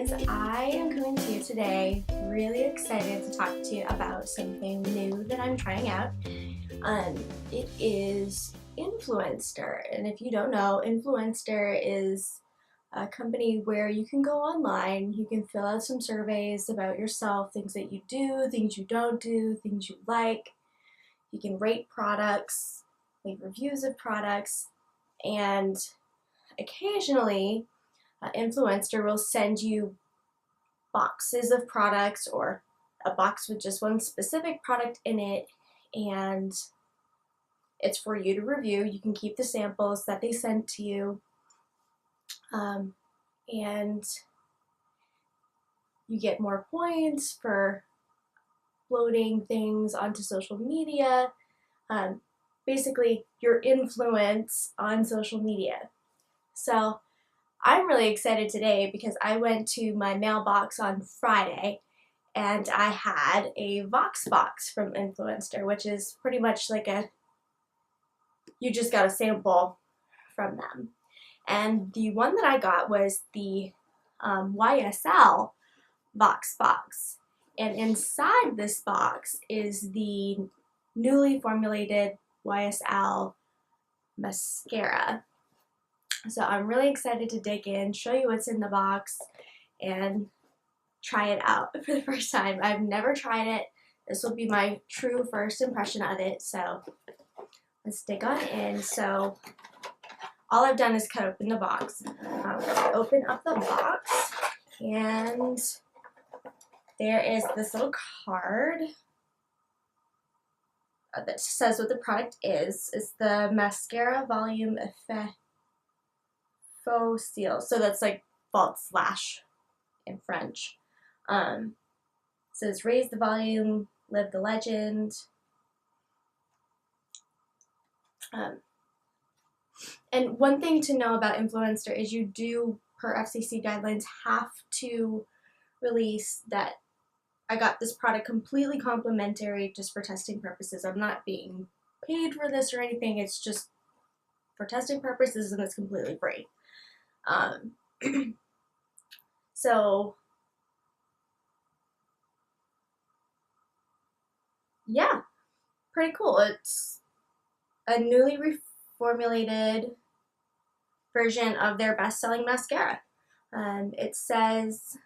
guys, I am coming to you today really excited to talk to you about something new that I'm trying out. It is Influenster, and if you don't know, Influenster is a company where you can go online, you can fill out some surveys about yourself, things that you do, things you don't do, things you like. You can rate products, leave reviews of products, and occasionally Influenster will send you boxes of products or a box with just one specific product in it, and it's for you to review. You can keep the samples that they sent to you, and you get more points for uploading things onto social media. Basically, your influence on social media. So I'm really excited today because I went to my mailbox on Friday and I had a VoxBox from Influenster, which is pretty much like you just got a sample from them. And the one that I got was the YSL VoxBox. And inside this box is the newly formulated YSL mascara. So I'm really excited to dig in, show you what's in the box, and try it out for the first time. I've never tried it. This will be my true first impression of it, so let's dig on in. So all I've done is cut open the box. Open up the box, and there is this little card that says what the product is. It's the Mascara Volume Effet Faux Cils. So that's like false lash in French. Says raise the volume, live the legend. And one thing to know about Influenster is you do, per FCC guidelines, have to release that I got this product completely complimentary just for testing purposes. I'm not being paid for this or anything. It's just for testing purposes, and it's completely free. So yeah, pretty cool. It's a newly reformulated version of their best-selling mascara. It says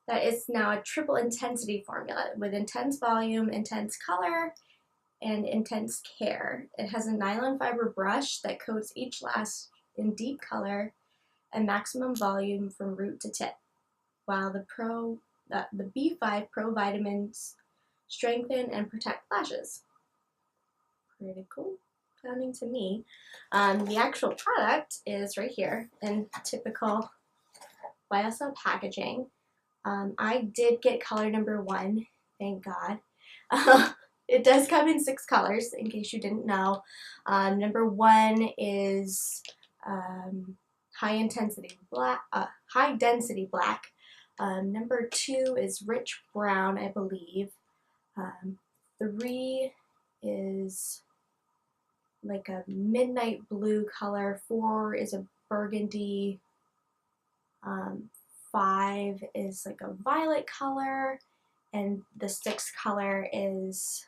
that it's now a triple intensity formula with intense volume, intense color, and intense care. It has a nylon fiber brush that coats each lash in deep color and maximum volume from root to tip, while the B5 Pro vitamins strengthen and protect lashes. Pretty cool sounding to me. The actual product is right here in typical YSL packaging. I did get color number 1, thank God. It does come in 6 colors, in case you didn't know. Number 1 is high density black. Number 2 is rich brown, I believe. 3 is like a midnight blue color. 4 is a burgundy. 5 is like a violet color, and the 6th color is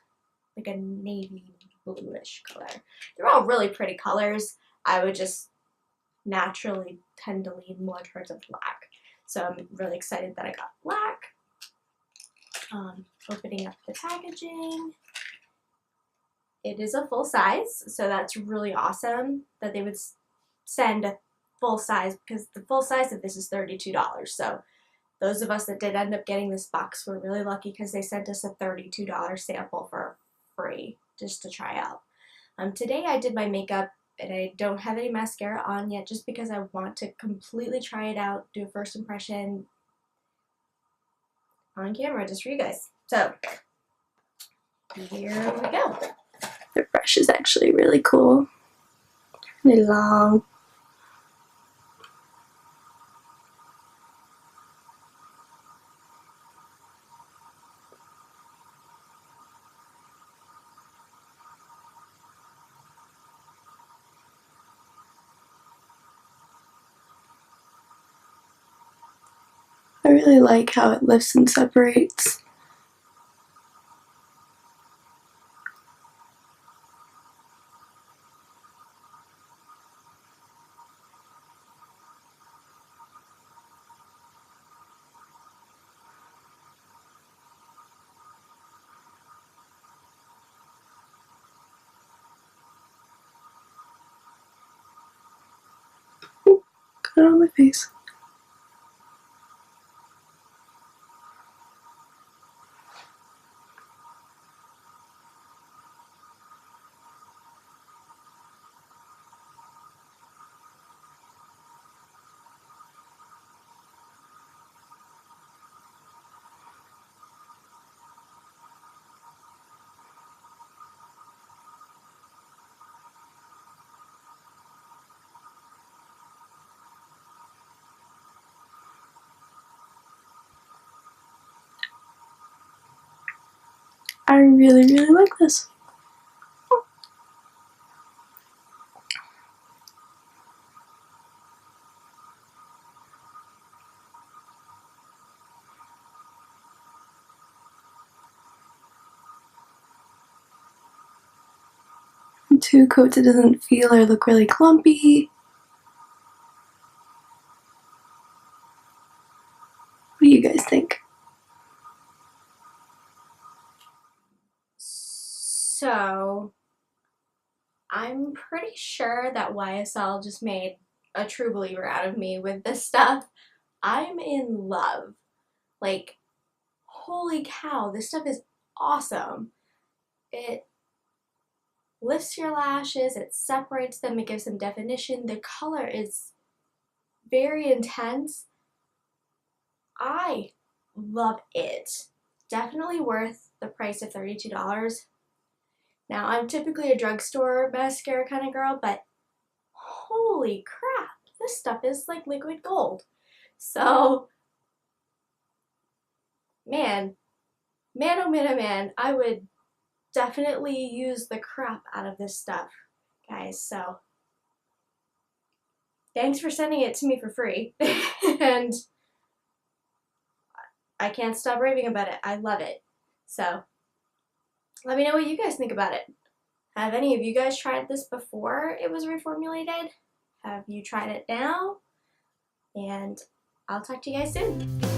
like a navy bluish color. They're all really pretty colors. I would just naturally tend to lean more towards a black. So I'm really excited that I got black. Opening up the packaging. It is a full size, so that's really awesome that they would send a full size, because the full size of this is $32. So those of us that did end up getting this box were really lucky because they sent us a $32 sample for free just to try out. Today I did my makeup and I don't have any mascara on yet just because I want to completely try it out, do a first impression on camera just for you guys. So here we go. The brush is actually really cool, really long. really like how it lifts and separates. Got it on my face. I really, really like this. In 2 coats it doesn't feel or look really clumpy. What do you guys think? So, I'm pretty sure that YSL just made a true believer out of me with this stuff. I'm in love. Like, holy cow, this stuff is awesome. It lifts your lashes, it separates them, it gives them definition. The color is very intense. I love it. Definitely worth the price of $32. Now, I'm typically a drugstore mascara kind of girl, but holy crap, this stuff is like liquid gold. So, man, oh man, oh man, I would definitely use the crap out of this stuff, guys. So, thanks for sending it to me for free. And I can't stop raving about it. I love it. So, let me know what you guys think about it. Have any of you guys tried this before it was reformulated? Have you tried it now? And I'll talk to you guys soon.